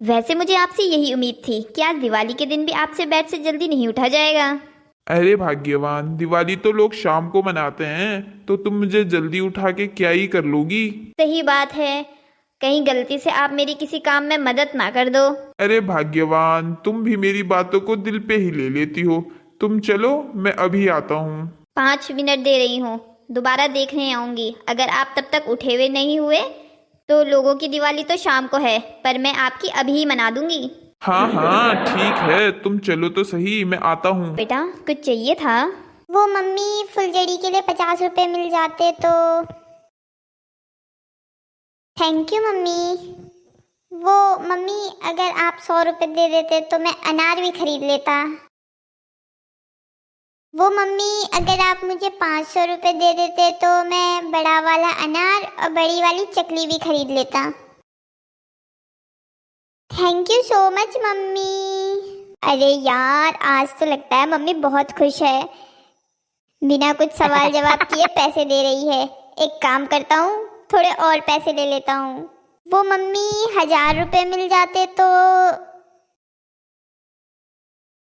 वैसे मुझे आपसे यही उम्मीद थी कि आज दिवाली के दिन भी आपसे बेड से जल्दी नहीं उठा जाएगा। अरे भाग्यवान, दिवाली तो लोग शाम को मनाते हैं, तो तुम मुझे जल्दी उठा के क्या ही कर लोगी। सही बात है, कहीं गलती से आप मेरी किसी काम में मदद ना कर दो। अरे भाग्यवान, तुम भी मेरी बातों को दिल पे ही ले लेती हो। तुम चलो, मैं अभी आता हूँ। 5 मिनट दे रही हूँ, दोबारा देखने आऊंगी। अगर आप तब तक उठे हुए नहीं हुए तो लोगों की दिवाली तो शाम को है, पर मैं आपकी अभी ही मना दूंगी। हाँ हाँ ठीक है, तुम चलो तो सही, मैं आता हूँ। बेटा कुछ चाहिए था? वो मम्मी, फुलझड़ी के लिए 50 रुपए मिल जाते तो। Thank you mummy. वो मम्मी, अगर आप 100 रुपए दे देते तो मैं अनार भी खरीद लेता। वो मम्मी, अगर आप मुझे 500 रुपए दे देते तो मैं बड़ा वाला अनार और बड़ी वाली चकली भी खरीद लेता। Thank you so much mummy. अरे यार, आज तो लगता है मम्मी बहुत खुश है। बिना कुछ सवाल जवाब किए पैसे दे रही है। एक काम करता हूँ, थोड़े और पैसे ले लेता हूँ। वो मम्मी, 1000 रुपए मिल जाते तो।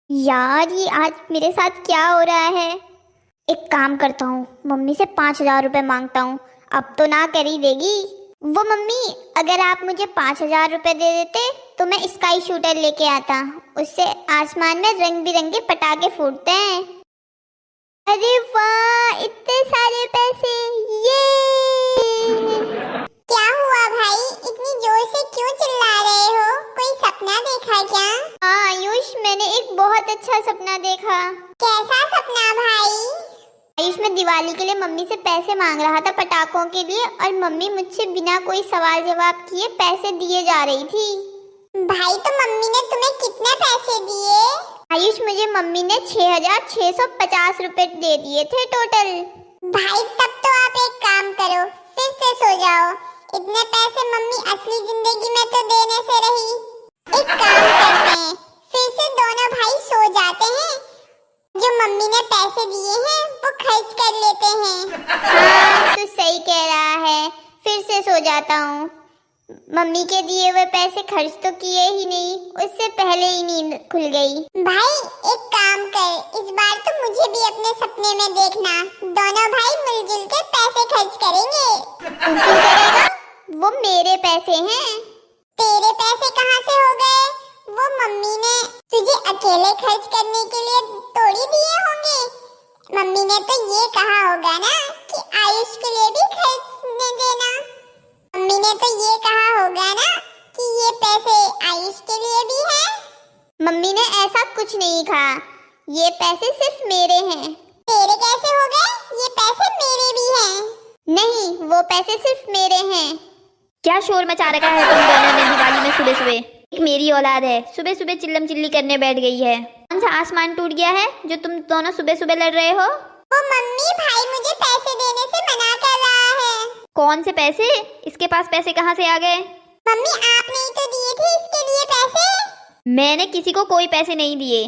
यार, ये आज मेरे साथ क्या हो रहा है। एक काम करता हूँ, मम्मी से 5000 रुपए मांगता हूँ। अब तो ना कर ही देगी। वो मम्मी, अगर आप मुझे 5000 रुपए दे देते तो मैं स्काई शूटर लेके आता। उससे आसमान में रंग बिरंगे पटाखे फूटते हैं। अरे वाह, इतने सारे पैसे! ये क्या हुआ भाई, इतनी जोर से क्यों चिल्ला रहे हो? कोई सपना देखा क्या? हाँ आयुष, मैंने एक बहुत अच्छा सपना देखा। कैसा सपना भाई? आयुष, मैं दिवाली के लिए मम्मी से पैसे मांग रहा था पटाखों के लिए, और मम्मी मुझसे बिना कोई सवाल जवाब किए पैसे दिए जा रही थी। भाई, तो मम्मी ने तुम्हें कितने पैसे दिए? आयुष, मुझे मम्मी ने 6650 रुपए दे दिए थे टोटल। भाई, तब तो आप एक काम करो, फिर से सो जाओ। इतने पैसे मम्मी असली जिंदगी में तो देने से रही। एक काम करते हैं, फिर से दोनों भाई सो जाते हैं। जो मम्मी ने पैसे दिए हैं वो खर्च कर लेते हैं। हाँ, तू सही कह रहा है, फिर से सो जाता हूँ। मम्मी के दिए हुए पैसे खर्च तो किए ही नहीं, उससे पहले ही नींद खुल गई। भाई, एक काम कर, इस बार तो मुझे भी अपने सपने में देखना। दोनों भाई मिलजुल के पैसे खर्च करेंगे। तू क्यों करेगा? वो मेरे पैसे हैं। तेरे पैसे कहाँ से हो गए? वो मम्मी ने तुझे अकेले खर्च करने के लिए थोड़ी दिए होंगे। मम्मी ने तो ये कहा होगा ना कि आयुष के लिए भी खर्चने देना। मम्मी ने तो ये कहा होगा ना कि ये पैसे आयुष के लिए भी हैं। मम्मी ने ऐसा कुछ नहीं कहा, ये पैसे सिर्फ मेरे हैं। तेरे कैसे हो गए? ये पैसे मेरे भी हैं। नहीं, वो पैसे सिर्फ मेरे हैं। क्या शोर मचा रखा है तुम दोनों ने दिवाली में सुबह सुबह? एक मेरी औलाद है, सुबह सुबह चिल्लम चिल्ली करने बैठ गई है। कौन सा आसमान टूट गया है जो तुम दोनों सुबह सुबह लड़ रहे हो? वो मम्मी, भाई मुझे पैसे देने से मना कर रहा है। कौन से पैसे? इसके पास पैसे कहाँ से आ गए? मम्मी, आपने ही तो दिए थे इसके लिए पैसे। मैंने किसी को कोई पैसे नहीं दिए।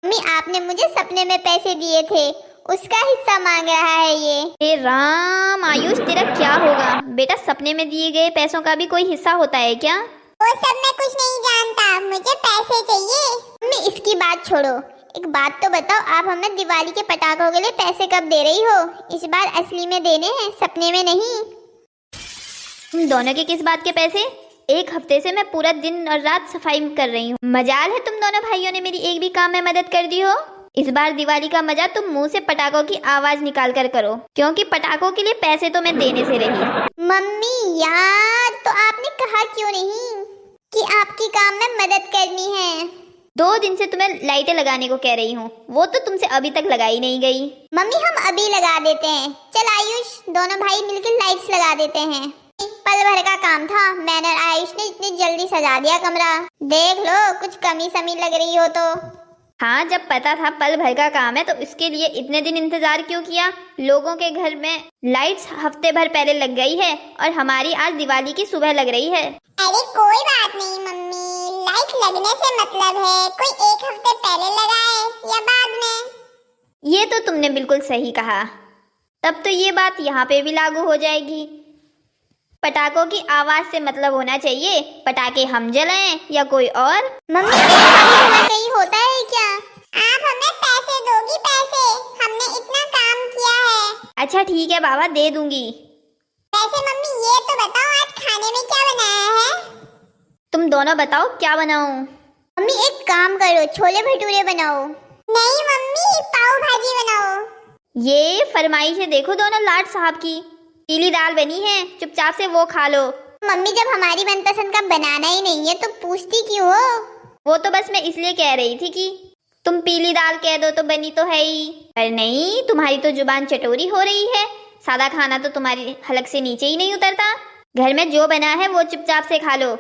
मम्मी, आपने मुझे सपने में पैसे दिए थे, उसका हिस्सा मांग रहा है ये। हे राम, आयुष तेरा क्या होगा बेटा? सपने में दिए गए पैसों का भी कोई हिस्सा होता है क्या? वो सब मैं कुछ नहीं जानता, मुझे पैसे चाहिए। मम्मी, इसकी बात छोड़ो, एक बात तो बताओ, आप हमें दिवाली के पटाखों के लिए पैसे कब दे रही हो? इस बार असली में देने हैं, सपने में नहीं। तुम दोनों के किस बात के पैसे? एक हफ्ते से मैं पूरा दिन और रात सफाई कर रही हूँ। मजाल है तुम दोनों भाइयों ने मेरी एक भी काम में मदद कर दी हो। इस बार दिवाली का मजा तुम मुंह से पटाखों की आवाज निकाल कर करो, क्योंकि पटाखों के लिए पैसे तो मैं देने से रही। मम्मी यार, तो आपने कहा क्यों नहीं कि आपकी काम में मदद करनी है? 2 दिन से तुम्हें लाइटें लगाने को कह रही हूँ, वो तो तुमसे अभी तक लगाई नहीं गई। मम्मी, हम अभी लगा देते हैं। चल आयुष, दोनों भाई मिलकर लाइट्स लगा देते हैं। पल भर का काम था, मैंने और आयुष ने इतनी जल्दी सजा दिया कमरा। देख लो, कुछ कमी समी लग रही हो तो। हाँ, जब पता था पल भर का काम है तो इसके लिए इतने दिन इंतजार क्यों किया? लोगों के घर में लाइट्स हफ्ते भर पहले लग गई है और हमारी आज दिवाली की सुबह लग रही है। अरे कोई बात नहीं मम्मी, लाइट लगने से मतलब है कोई 1 हफ्ते पहले लगाए या बाद में। ये तो तुमने बिल्कुल सही कहा। तब तो ये बात यहाँ पे भी लागू हो जाएगी। पटाखों की आवाज से मतलब होना चाहिए, पटाखे हम जलाएं या कोई और। मम्मी ऐसा कहीं होता है क्या? आप हमें पैसे दोगी, पैसे, हमने इतना काम किया है। अच्छा ठीक है बाबा, दे दूंगी। वैसे मम्मी ये तो बताओ आज खाने में क्या बनाया है? तुम दोनों बताओ क्या बनाऊं? मम्मी एक काम करो, छोले भटूरे बनाओ। नहीं मम्मी, पाव भाजी बनाओ। ये फरमाइश देखो दोनों लाट साहब की। पीली दाल बनी है, चुपचाप से वो खा लो। मम्मी जब हमारी मनपसंद का बनाना ही नहीं है तो पूछती क्यों हो? वो तो बस मैं इसलिए कह रही थी कि तुम पीली दाल कह दो तो बनी तो है ही। पर नहीं, तुम्हारी तो जुबान चटोरी हो रही है। सादा खाना तो तुम्हारी हलक से नीचे ही नहीं उतरता। घर में जो बना है वो चुपचाप से खा लो,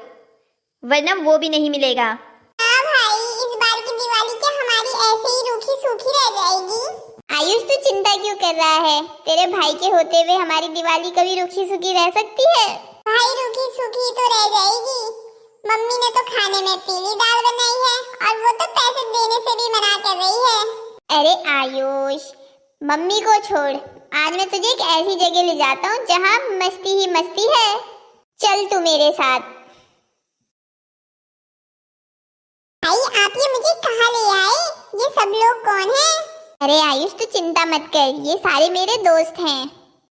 वरना वो भी नहीं मिलेगा। हाँ भाई, इस बार की दिवाली क्या हमारी ऐसे ही रूखी सूखी रह जाएगी? आयुष तू चिंता क्यों कर रहा है? तेरे भाई के होते हुए हमारी दिवाली कभी रूखी सूखी रह सकती है? भाई रूखी सूखी तो रह जाएगी। मम्मी ने तो खाने में पीली दाल बनाई है और वो तो पैसे देने से भी मना कर रही है। अरे आयुष, मम्मी को छोड़, आज मैं तुझे एक ऐसी जगह ले जाता हूँ जहाँ मस्ती ही मस्ती है। चल तू मेरे साथ। भाई आप ये मुझे कहाँ ले आए? ये सब लोग कौन हैं? अरे आयुष तू चिंता मत कर, ये सारे मेरे दोस्त हैं।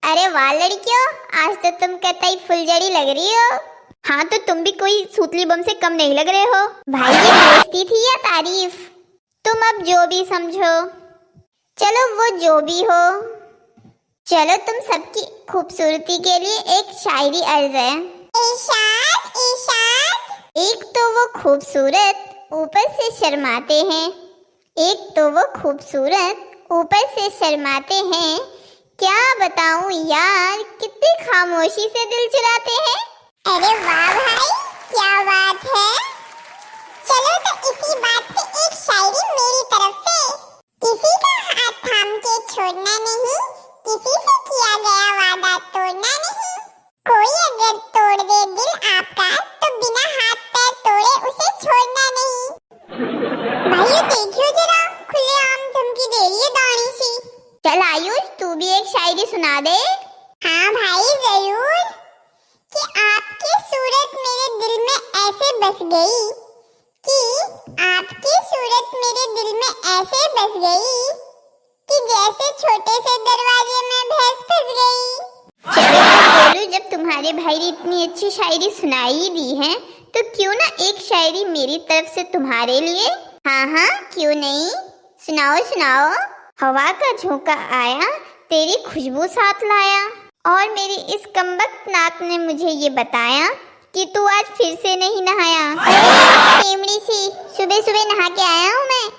अरे वाह लड़कियों, आज तो तुम कतई फुलझड़ी लग रही हो। हाँ तो तुम भी कोई सूतली बम से कम नहीं लग रहे हो। भाई ये दोस्ती थी या तारीफ? तुम अब जो भी समझो। चलो वो जो भी हो। चलो तुम सबकी खूबसूरती के लिए एक शायरी अर्ज है। इरशाद इरशाद। एक तो वो खूबसूरत ऊपर से शर्माते हैं, एक तो वो खूबसूरत ऊपर से शर्माते हैं। क्या बताऊं यार, कितनी खामोशी से दिल चुराते हैं। अरे वाह भाई, क्या बात है। चलो तो इसी बात पे एक शायरी मेरी तरफ से। किसी का हाथ थाम के छोड़ना नहीं, किसी से किया गया वादा तोड़ना नहीं। कोई अगर तोड़ दे दिल आपका तो बिना हाथ पैर तोड़े उसे छोड़ना नहीं। भाई देखियो जरा, खुलेआम धमकी दे रही है दानी सी। चल आयुष तू भी एक शायरी सुना दे। हाँ भाई जरूर। कि आपकी सूरत मेरे दिल में ऐसे बस गई, कि आपकी सूरत मेरे दिल में ऐसे बस गई, कि जैसे छोटे से दरवाजे में भैंस फंस गई। चलो बोलो, जब तुम्हारे भाई ने इतनी अच्छी शायरी सुनाई दी है तो क्यों ना एक शायरी मेरी तरफ से तुम्हारे लिए। हाँ हाँ क्यों नहीं, सुनाओ सुनाओ। हवा का झोंका आया, तेरी खुशबू साथ लाया, और मेरी इस कमबख्त नाक ने मुझे ये बताया कि तू आज फिर से नहीं नहाया। फेमड़ी सी, सुबह सुबह नहा के आया हूँ मैं।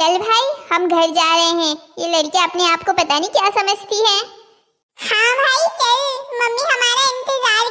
चल भाई हम घर जा रहे हैं, ये लड़की अपने आप को पता नहीं क्या समझती है। हाँ भाई चल, मम्मी हमारा इंतजार